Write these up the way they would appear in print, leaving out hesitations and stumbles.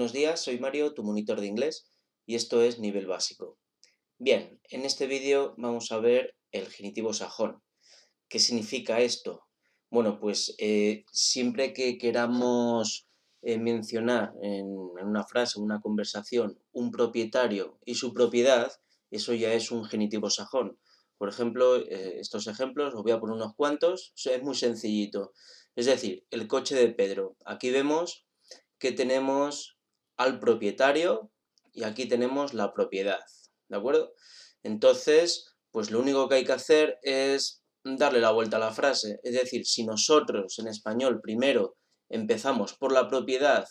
Buenos días, soy Mario, tu monitor de inglés, y esto es Nivel Básico. Bien, en este vídeo vamos a ver el genitivo sajón. ¿Qué significa esto? Bueno, pues siempre que queramos mencionar en una frase, en una conversación, un propietario y su propiedad, eso ya es un genitivo sajón. Por ejemplo, estos ejemplos, os voy a poner unos cuantos, es muy sencillito. Es decir, el coche de Pedro. Aquí vemos que tenemos al propietario y aquí tenemos la propiedad, ¿de acuerdo? Entonces, pues lo único que hay que hacer es darle la vuelta a la frase, es decir, si nosotros en español primero empezamos por la propiedad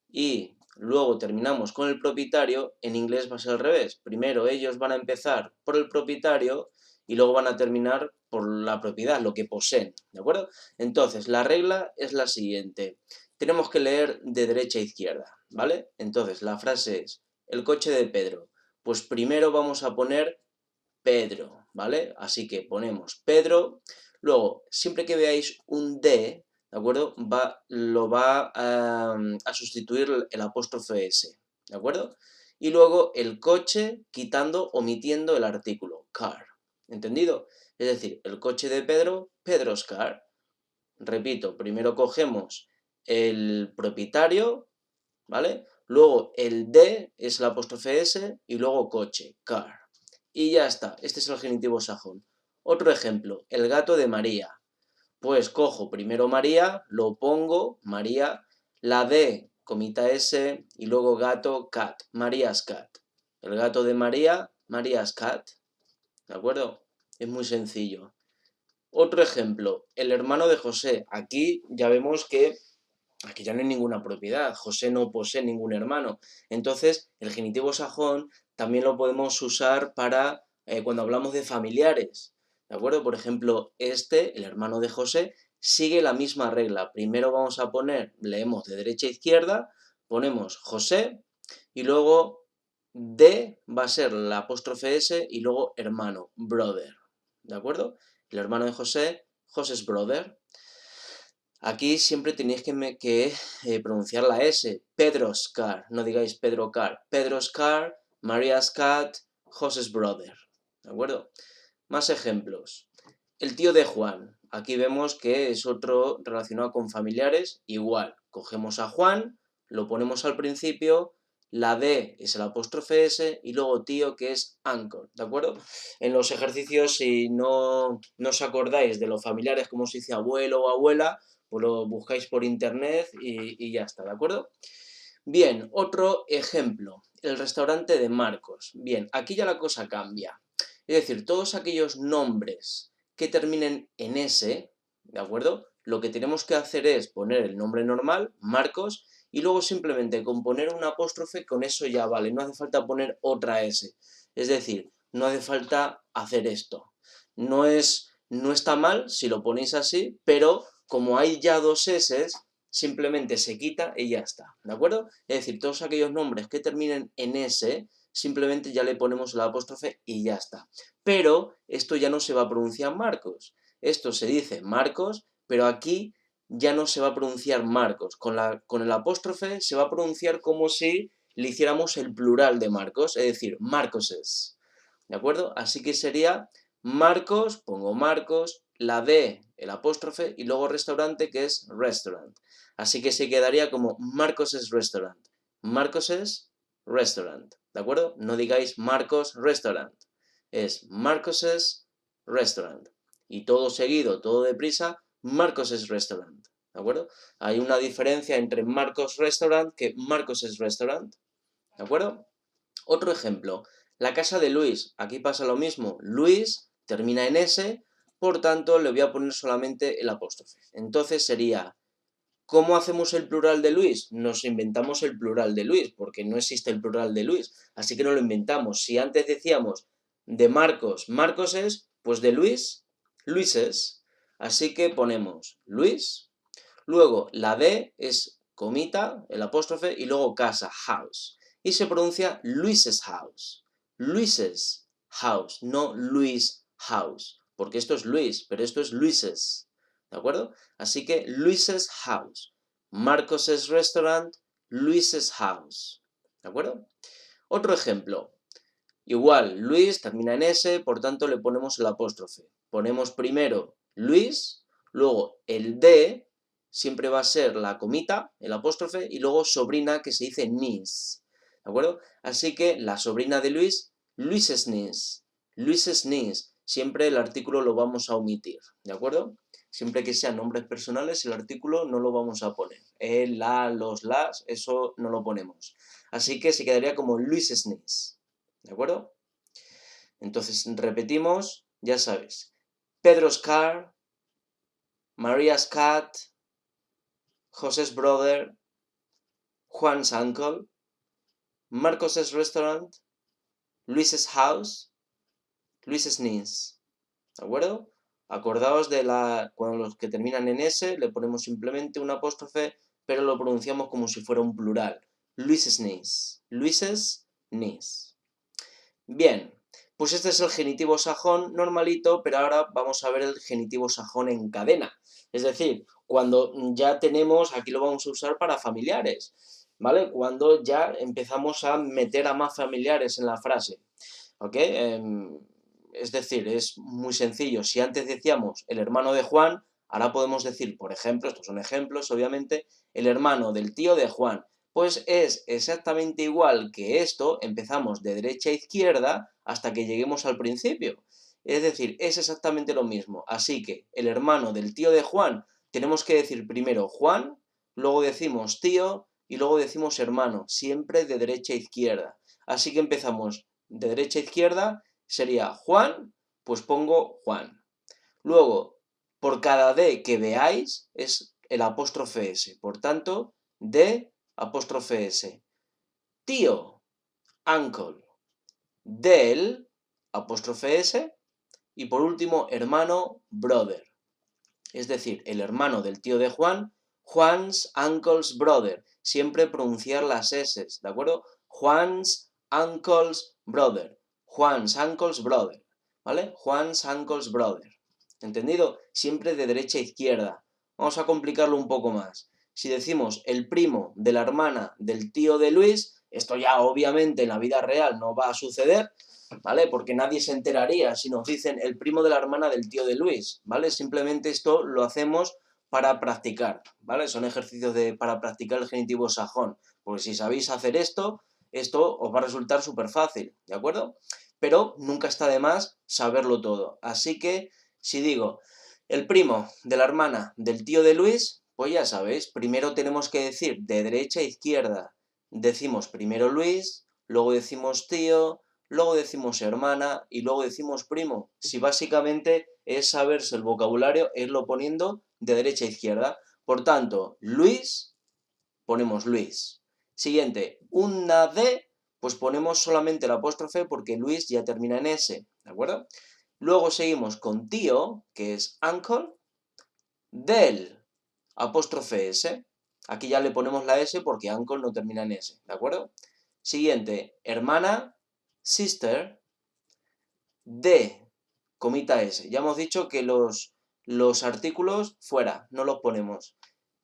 y luego terminamos con el propietario, en inglés va a ser al revés. Primero ellos van a empezar por el propietario y luego van a terminar por la propiedad, lo que poseen, ¿de acuerdo? Entonces, la regla es la siguiente. Tenemos que leer de derecha a izquierda, ¿vale? Entonces, la frase es, el coche de Pedro. Pues primero vamos a poner Pedro, ¿vale? Así que ponemos Pedro. Luego, siempre que veáis un D, ¿de acuerdo? Lo va a sustituir el apóstrofe S, ¿de acuerdo? Y luego el coche quitando, omitiendo el artículo, car, ¿entendido? Es decir, el coche de Pedro, Pedro's car. Repito, primero cogemos el propietario, ¿vale? Luego el D es el apóstrofe S y luego coche, car. Y ya está, este es el genitivo sajón. Otro ejemplo, el gato de María. Pues cojo primero María, lo pongo, María, la D, comita S, y luego gato, cat, María's cat. El gato de María, María's cat. ¿De acuerdo? Es muy sencillo. Otro ejemplo, el hermano de José. Aquí ya vemos que aquí ya no hay ninguna propiedad, José no posee ningún hermano. Entonces, el genitivo sajón también lo podemos usar para cuando hablamos de familiares, ¿de acuerdo? Por ejemplo, el hermano de José, sigue la misma regla. Primero vamos a poner, leemos de derecha a izquierda, ponemos José y luego D va a ser la apóstrofe S y luego hermano, brother, ¿de acuerdo? El hermano de José, José's brother. Aquí siempre tenéis que pronunciar la S, Pedro's car, no digáis Pedro car, Pedro's car, Maria's cat, José's brother, ¿de acuerdo? Más ejemplos. El tío de Juan, aquí vemos que es otro relacionado con familiares, igual, cogemos a Juan, lo ponemos al principio, la D es el apóstrofe S y luego tío que es uncle, ¿de acuerdo? En los ejercicios, si no os acordáis de los familiares, como se dice abuelo o abuela, pues lo buscáis por internet y ya está, ¿de acuerdo? Bien, otro ejemplo, el restaurante de Marcos. Bien, aquí ya la cosa cambia. Es decir, todos aquellos nombres que terminen en S, ¿de acuerdo? Lo que tenemos que hacer es poner el nombre normal, Marcos, y luego simplemente con poner un apóstrofe, con eso ya vale, no hace falta poner otra S. Es decir, no hace falta hacer esto. No está mal si lo ponéis así, pero como hay ya dos S, simplemente se quita y ya está, ¿de acuerdo? Es decir, todos aquellos nombres que terminen en S, simplemente ya le ponemos el apóstrofe y ya está. Pero esto ya no se va a pronunciar Marcos. Esto se dice Marcos, pero aquí ya no se va a pronunciar Marcos. Con el apóstrofe se va a pronunciar como si le hiciéramos el plural de Marcos, es decir, Marcoses. ¿De acuerdo? Así que sería Marcos, pongo Marcos, la D, el apóstrofe, y luego restaurante, que es restaurant. Así que se quedaría como Marcos' restaurant. Marcos' restaurant. ¿De acuerdo? No digáis Marcos restaurant. Es Marcos' restaurant. Y todo seguido, todo deprisa, Marcos' restaurant. ¿De acuerdo? Hay una diferencia entre Marcos restaurant que Marcos' restaurant. ¿De acuerdo? Otro ejemplo, la casa de Luis. Aquí pasa lo mismo. Luis termina en S, por tanto le voy a poner solamente el apóstrofe. Entonces sería, ¿cómo hacemos el plural de Luis? Nos inventamos el plural de Luis, porque no existe el plural de Luis, así que no lo inventamos. Si antes decíamos de Marcos, Marcoses, pues de Luis, Luises. Así que ponemos Luis, luego la D es comita, el apóstrofe, y luego casa, house. Y se pronuncia Luis's house. Luis's house, no Luis house, porque esto es Luis, pero esto es Luis's. ¿De acuerdo? Así que Luis's house, Marcos's restaurant, Luis's house, ¿de acuerdo? Otro ejemplo, igual, Luis termina en S, por tanto le ponemos el apóstrofe. Ponemos primero Luis, luego el D, siempre va a ser la comita, el apóstrofe, y luego sobrina, que se dice niece, ¿de acuerdo? Así que la sobrina de Luis, Luis's niece, Luis's niece, siempre el artículo lo vamos a omitir, ¿de acuerdo? Siempre que sean nombres personales, el artículo no lo vamos a poner. El, la, los, las, eso no lo ponemos. Así que se quedaría como Luis's niece, ¿de acuerdo? Entonces, repetimos, ya sabes, Pedro's car, Maria's cat, José's brother, Juan's uncle, Marcos's restaurant, Luis's house, Luis's niece, ¿de acuerdo? Acordaos de cuando los que terminan en S le ponemos simplemente un apóstrofe, pero lo pronunciamos como si fuera un plural. Luis's niece, Luis's niece. Bien, pues este es el genitivo sajón normalito, pero ahora vamos a ver el genitivo sajón en cadena. Es decir, cuando ya tenemos, aquí lo vamos a usar para familiares, ¿vale? Cuando ya empezamos a meter a más familiares en la frase, ¿ok? Es decir, es muy sencillo. Si antes decíamos el hermano de Juan, ahora podemos decir, por ejemplo, estos son ejemplos, obviamente, el hermano del tío de Juan. Pues es exactamente igual que esto, empezamos de derecha a izquierda hasta que lleguemos al principio. Es decir, es exactamente lo mismo. Así que el hermano del tío de Juan, tenemos que decir primero Juan, luego decimos tío y luego decimos hermano, siempre de derecha a izquierda. Así que empezamos de derecha a izquierda, sería Juan, pues pongo Juan. Luego, por cada D que veáis, es el apóstrofe S. Por tanto, D apóstrofe S. Tío, uncle, del, apóstrofe S. Y por último, hermano, brother. Es decir, el hermano del tío de Juan, Juan's uncle's brother. Siempre pronunciar las S, ¿de acuerdo? Juan's uncle's brother. Juan's uncle's brother. ¿Vale? Juan's uncle's brother. ¿Entendido? Siempre de derecha a izquierda. Vamos a complicarlo un poco más. Si decimos el primo de la hermana del tío de Luis, esto ya obviamente en la vida real no va a suceder, ¿vale? Porque nadie se enteraría si nos dicen el primo de la hermana del tío de Luis, ¿vale? Simplemente esto lo hacemos para practicar, ¿vale? Son ejercicios para practicar el genitivo sajón, porque si sabéis hacer esto os va a resultar súper fácil, ¿de acuerdo? Pero nunca está de más saberlo todo. Así que, si digo el primo de la hermana del tío de Luis, pues ya sabéis, primero tenemos que decir de derecha a izquierda. Decimos primero Luis, luego decimos tío, luego decimos hermana y luego decimos primo. Si básicamente es saberse el vocabulario, irlo poniendo de derecha a izquierda. Por tanto, Luis, ponemos Luis. Siguiente, una D, pues ponemos solamente el apóstrofe porque Luis ya termina en S, ¿de acuerdo? Luego seguimos con tío, que es uncle, del, apóstrofe S. Aquí ya le ponemos la S porque uncle no termina en S, ¿de acuerdo? Siguiente, hermana, sister, de, comita S. Ya hemos dicho que los artículos fuera, no los ponemos.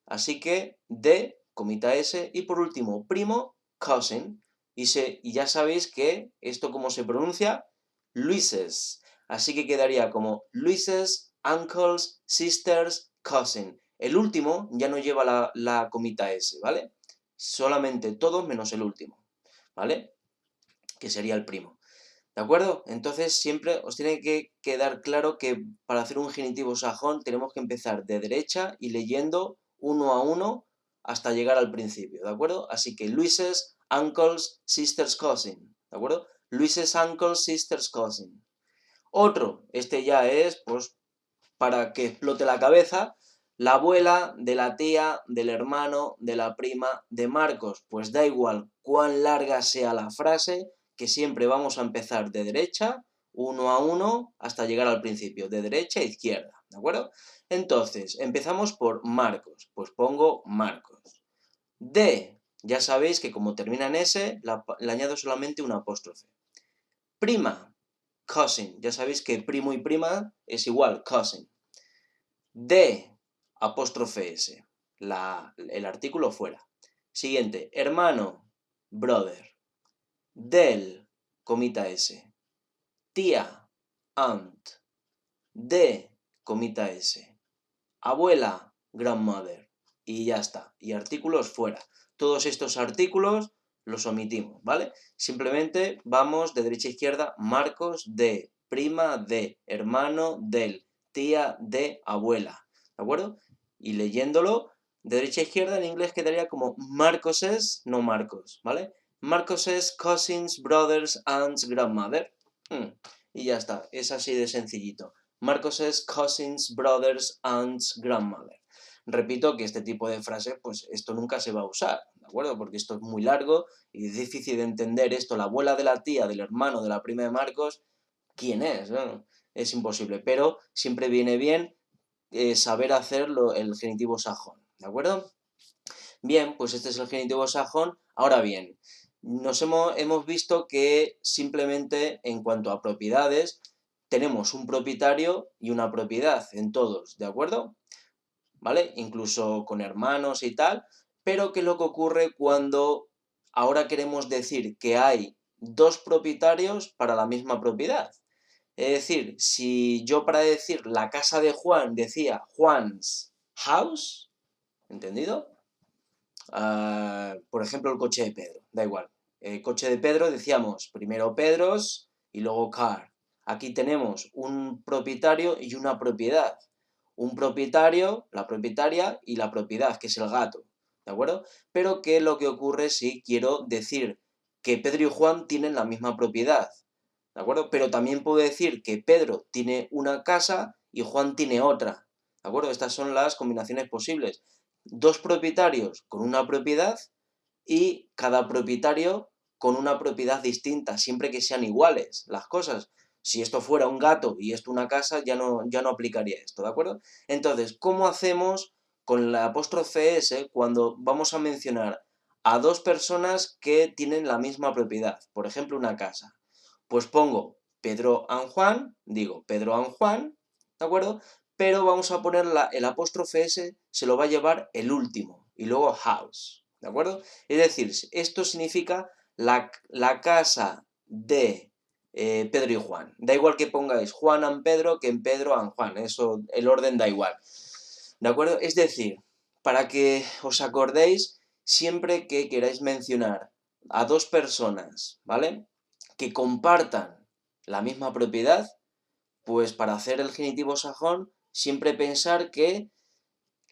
Así que de, comita S. Y por último, primo, cousin. Y ya sabéis que esto cómo se pronuncia, Luises. Así que quedaría como Luises, uncles, sisters, cousin. El último ya no lleva la comita S, ¿vale? Solamente todos menos el último, ¿vale? Que sería el primo. ¿De acuerdo? Entonces siempre os tiene que quedar claro que para hacer un genitivo sajón tenemos que empezar de derecha y leyendo uno a uno hasta llegar al principio, ¿de acuerdo? Así que Luises, uncles, sisters, cousin, ¿de acuerdo? Luises, uncles, sisters, cousin. Otro, este ya es, pues, para que explote la cabeza, la abuela, de la tía, del hermano, de la prima, de Marcos. Pues da igual cuán larga sea la frase, que siempre vamos a empezar de derecha, uno a uno, hasta llegar al principio, de derecha a izquierda, ¿de acuerdo? Entonces, empezamos por Marcos, pues pongo Marcos. De, ya sabéis que como termina en S, le añado solamente un apóstrofe. Prima, cousin, ya sabéis que primo y prima es igual, cousin. De, apóstrofe S, el artículo fuera. Siguiente, hermano, brother. Del, comita S. Tía, aunt. De, comita S. Abuela, grandmother. Y ya está. Y artículos fuera. Todos estos artículos los omitimos, ¿vale? Simplemente vamos de derecha a izquierda, marcos de, prima de, hermano del, tía de, abuela, ¿de acuerdo? Y leyéndolo de derecha a izquierda en inglés quedaría como Marcoses, no Marcos, ¿vale? Marcoses, cousins, brothers, aunts, grandmother. Y ya está, es así de sencillito. Marcoses, cousins, brothers, aunts, grandmother. Repito que este tipo de frase, pues esto nunca se va a usar, ¿de acuerdo? Porque esto es muy largo y es difícil de entender esto. La abuela de la tía, del hermano, de la prima de Marcos, ¿quién es? ¿No? Es imposible, pero siempre viene bien saber hacerlo el genitivo sajón, ¿de acuerdo? Bien, pues este es el genitivo sajón. Ahora bien, hemos visto que simplemente en cuanto a propiedades, tenemos un propietario y una propiedad en todos, ¿de acuerdo? ¿Vale? Incluso con hermanos y tal, pero ¿qué es lo que ocurre cuando ahora queremos decir que hay dos propietarios para la misma propiedad? Es decir, si yo para decir la casa de Juan decía Juan's house, ¿entendido? Por ejemplo, el coche de Pedro, da igual. El coche de Pedro decíamos primero Pedro's y luego car. Aquí tenemos un propietario y una propiedad. Un propietario, la propietaria y la propiedad, que es el gato, ¿de acuerdo? Pero ¿qué es lo que ocurre si quiero decir que Pedro y Juan tienen la misma propiedad? ¿De acuerdo? Pero también puedo decir que Pedro tiene una casa y Juan tiene otra, ¿de acuerdo? Estas son las combinaciones posibles. Dos propietarios con una propiedad y cada propietario con una propiedad distinta, siempre que sean iguales las cosas. Si esto fuera un gato y esto una casa, ya no aplicaría esto, ¿de acuerdo? Entonces, ¿cómo hacemos con la apóstrofe S cuando vamos a mencionar a dos personas que tienen la misma propiedad? Por ejemplo, una casa. Pues pongo Pedro and Juan, digo Pedro and Juan, ¿de acuerdo? Pero vamos a poner el apóstrofe S, se lo va a llevar el último, y luego house, ¿de acuerdo? Es decir, esto significa la casa de Pedro y Juan. Da igual que pongáis Juan and Pedro que en Pedro and Juan, eso, el orden da igual, ¿de acuerdo? Es decir, para que os acordéis, siempre que queráis mencionar a dos personas, ¿vale? Que compartan la misma propiedad, pues para hacer el genitivo sajón, siempre pensar que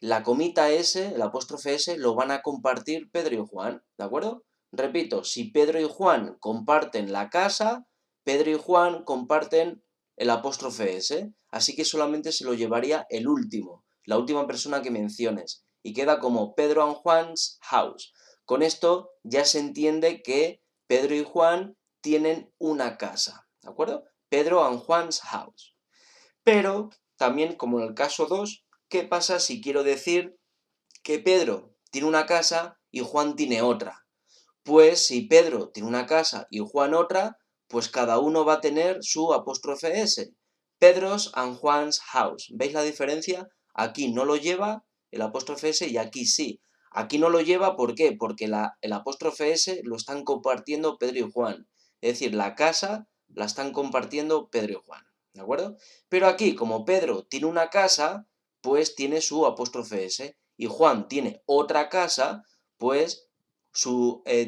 la comita S, el apóstrofe S, lo van a compartir Pedro y Juan, ¿de acuerdo? Repito, si Pedro y Juan comparten la casa, Pedro y Juan comparten el apóstrofe S, así que solamente se lo llevaría el último, la última persona que menciones, y queda como Pedro and Juan's house. Con esto ya se entiende que Pedro y Juan tienen una casa, ¿de acuerdo? Pedro and Juan's house. Pero también, como en el caso 2, ¿qué pasa si quiero decir que Pedro tiene una casa y Juan tiene otra? Pues si Pedro tiene una casa y Juan otra, pues cada uno va a tener su apóstrofe S. Pedro's and Juan's house. ¿Veis la diferencia? Aquí no lo lleva el apóstrofe S y aquí sí. Aquí no lo lleva, ¿por qué? Porque el apóstrofe S lo están compartiendo Pedro y Juan. Es decir, la casa la están compartiendo Pedro y Juan. ¿De acuerdo? Pero aquí, como Pedro tiene una casa, pues tiene su apóstrofe S. Y Juan tiene otra casa, pues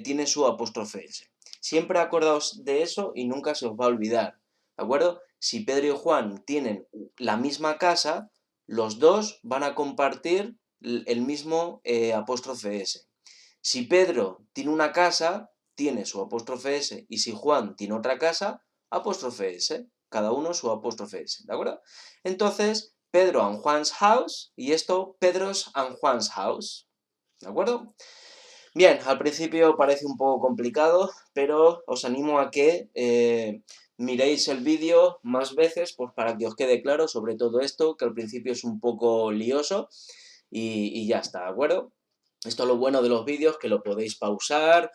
tiene su apóstrofe S. Siempre acordaos de eso y nunca se os va a olvidar, ¿de acuerdo? Si Pedro y Juan tienen la misma casa, los dos van a compartir el mismo apóstrofe S. Si Pedro tiene una casa, tiene su apóstrofe S, y si Juan tiene otra casa, apóstrofe S. Cada uno su apóstrofe S, ¿de acuerdo? Entonces, Pedro and Juan's house, y esto, Pedro's and Juan's house, ¿de acuerdo? Bien, al principio parece un poco complicado, pero os animo a que miréis el vídeo más veces, pues para que os quede claro sobre todo esto, que al principio es un poco lioso, y ya está, ¿de acuerdo? Esto es lo bueno de los vídeos, que lo podéis pausar,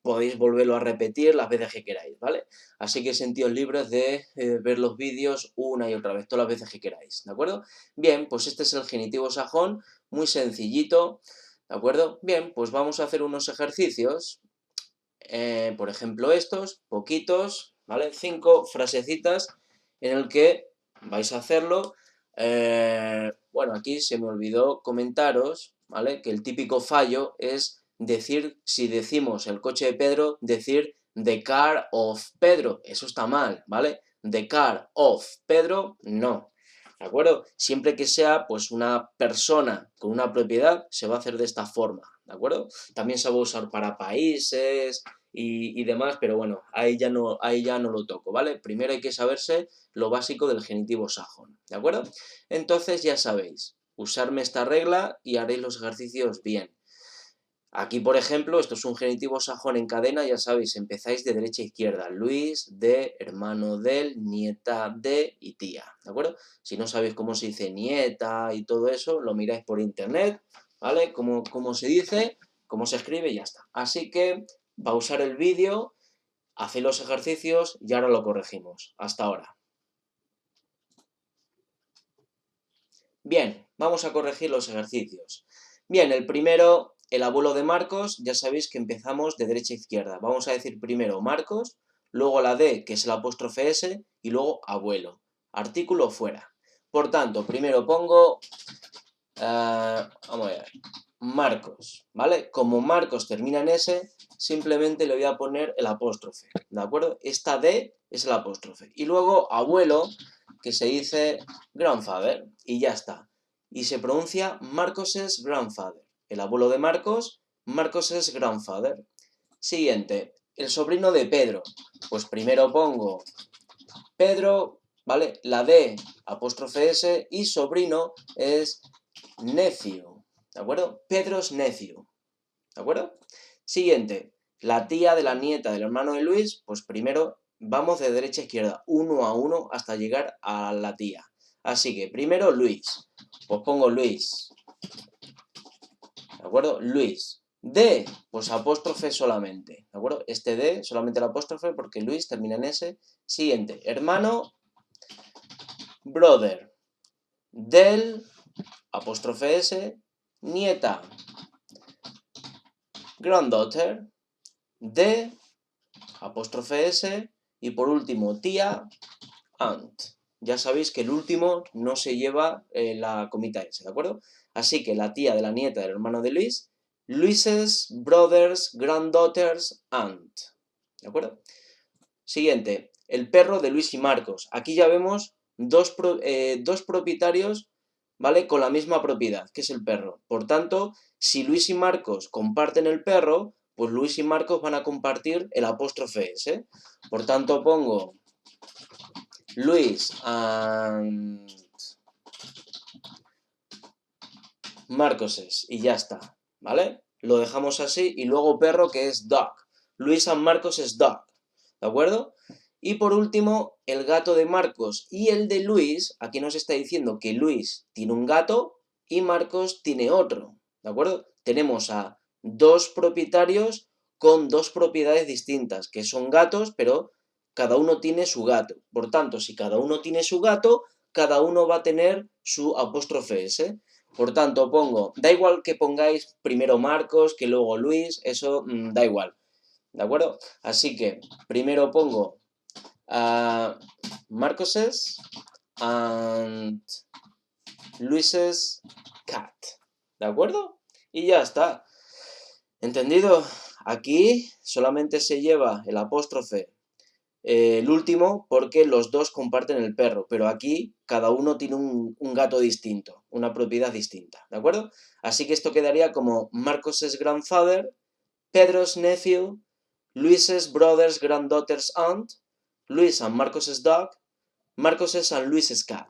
podéis volverlo a repetir las veces que queráis, ¿vale? Así que sentíos libres de ver los vídeos una y otra vez, todas las veces que queráis, ¿de acuerdo? Bien, pues este es el genitivo sajón, muy sencillito. ¿De acuerdo? Bien, pues vamos a hacer unos ejercicios, por ejemplo estos, poquitos, ¿vale? 5 frasecitas en el que vais a hacerlo. Bueno, aquí se me olvidó comentaros, ¿vale? Que el típico fallo es decir, si decimos el coche de Pedro, decir the car of Pedro. Eso está mal, ¿vale? The car of Pedro, no. ¿De acuerdo? Siempre que sea pues una persona con una propiedad, se va a hacer de esta forma, ¿de acuerdo? También se va a usar para países y demás, pero bueno, ahí ya no lo toco, ¿vale? Primero hay que saberse lo básico del genitivo sajón, ¿de acuerdo? Entonces ya sabéis, usarme esta regla y haréis los ejercicios bien. Aquí, por ejemplo, esto es un genitivo sajón en cadena, ya sabéis, empezáis de derecha a izquierda. Luis, de, hermano del, nieta de y tía, ¿de acuerdo? Si no sabéis cómo se dice nieta y todo eso, lo miráis por internet, ¿vale? Cómo se dice, cómo se escribe y ya está. Así que pausar el vídeo, hacéis los ejercicios y ahora lo corregimos. Hasta ahora. Bien, vamos a corregir los ejercicios. Bien, el primero, el abuelo de Marcos, ya sabéis que empezamos de derecha a izquierda. Vamos a decir primero Marcos, luego la D, que es el apóstrofe S, y luego abuelo. Artículo fuera. Por tanto, primero pongo, vamos a ver, Marcos, ¿vale? Como Marcos termina en S, simplemente le voy a poner el apóstrofe, ¿de acuerdo? Esta D es el apóstrofe. Y luego abuelo, que se dice grandfather, y ya está. Y se pronuncia Marcos's grandfather. El abuelo de Marcos, Marcos's grandfather. Siguiente, el sobrino de Pedro. Pues primero pongo Pedro, ¿vale? La D, apóstrofe S, y sobrino es nephew, ¿de acuerdo? Pedro's nephew, ¿de acuerdo? Siguiente, la tía de la nieta del hermano de Luis, pues primero vamos de derecha a izquierda, uno a uno hasta llegar a la tía. Así que primero Luis, pues pongo Luis, ¿de acuerdo? Luis. D, pues apóstrofe solamente, ¿de acuerdo? Este D, solamente el apóstrofe porque Luis termina en S. Siguiente, hermano, brother, del, apóstrofe S, nieta, granddaughter, de, apóstrofe S, y por último, tía, aunt. Ya sabéis que el último no se lleva la comita S, ¿de acuerdo? Así que la tía de la nieta del hermano de Luis, Luis's brother's granddaughter's aunt, ¿de acuerdo? Siguiente, el perro de Luis y Marcos. Aquí ya vemos dos propietarios, ¿vale? Con la misma propiedad, que es el perro. Por tanto, si Luis y Marcos comparten el perro, pues Luis y Marcos van a compartir el apóstrofe S. Por tanto, pongo Luis and Marcoses y ya está, ¿vale? Lo dejamos así y luego perro que es dog. Luis and Marcos es dog, ¿de acuerdo? Y por último, el gato de Marcos y el de Luis, aquí nos está diciendo que Luis tiene un gato y Marcos tiene otro, ¿de acuerdo? Tenemos a dos propietarios con dos propiedades distintas, que son gatos, pero cada uno tiene su gato. Por tanto, si cada uno tiene su gato, cada uno va a tener su apóstrofe S. Por tanto, pongo, da igual que pongáis primero Marcos, que luego Luis, eso da igual, ¿de acuerdo? Así que primero pongo Marcos's and Luis's cat, ¿de acuerdo? Y ya está. ¿Entendido? Aquí solamente se lleva el apóstrofe el último porque los dos comparten el perro, pero aquí cada uno tiene un gato distinto, una propiedad distinta, ¿de acuerdo? Así que esto quedaría como Marcos's grandfather, Pedro's nephew, Luis's brother's granddaughter's aunt, Luis and Marcos's dog, Marcos's and Luis's cat.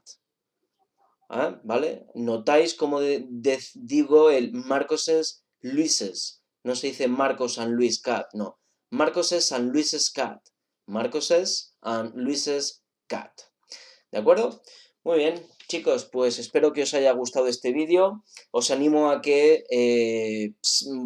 ¿Ah? ¿Vale? Notáis cómo digo el Marcos's, Luis's. No se dice Marcos and Luis cat, no. Marcos's and Luis's cat. Marcos's and Luis's cat. ¿De acuerdo? Muy bien, chicos, pues espero que os haya gustado este vídeo. Os animo a que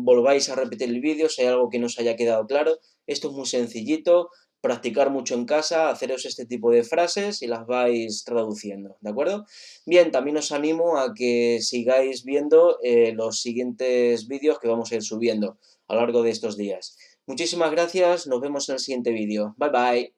volváis a repetir el vídeo si hay algo que no os haya quedado claro. Esto es muy sencillito. practicar mucho en casa, haceros este tipo de frases y las vais traduciendo, ¿de acuerdo? Bien, también os animo a que sigáis viendo los siguientes vídeos que vamos a ir subiendo a lo largo de estos días. Muchísimas gracias, nos vemos en el siguiente vídeo. Bye bye.